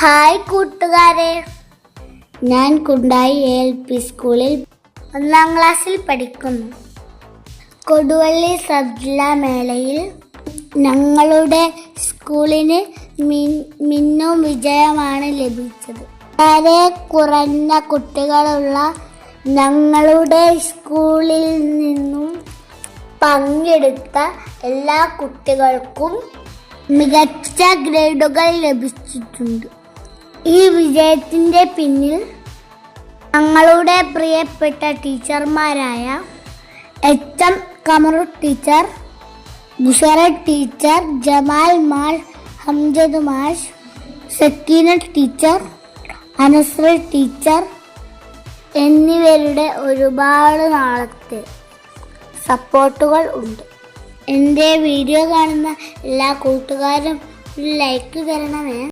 Hi കൂട്ടുകാരെ, ഞാൻ കുണ്ടായി ALP സ്കൂളിൽ 1ാം ക്ലാസ്സിൽ പഠിക്കുന്നു. കൊടുവള്ളി സബ് ജില്ലാ മേളയിൽ ഞങ്ങളുടെ സ്കൂളിന് മിന്നും വിജയമാണ് ലഭിച്ചത്. വളരെ കുറഞ്ഞ കുട്ടികളുള്ള ഞങ്ങളുടെ സ്കൂളിൽ നിന്നും പങ്കെടുത്ത എല്ലാ കുട്ടികൾക്കും മികച്ച ഗ്രേഡുകൾ ലഭിച്ചിട്ടുണ്ട്. ഈ വിജയത്തിൻ്റെ പിന്നിൽ ഞങ്ങളുടെ പ്രിയപ്പെട്ട ടീച്ചർമാരായ HM Kamaru teacher, Bushara teacher, Jamal മാഷ്, ഹംജദ് മാഷ്, സക്കീന ടീച്ചർ, അനസ്ര ടീച്ചർ എന്നിവരുടെ ഒരുപാട് നാളത്തെ സപ്പോർട്ടുകൾ ഉണ്ട്. എൻ്റെ വീഡിയോ കാണുന്ന എല്ലാ കൂട്ടുകാരും ഒരു ലൈക്ക് തരണമേ.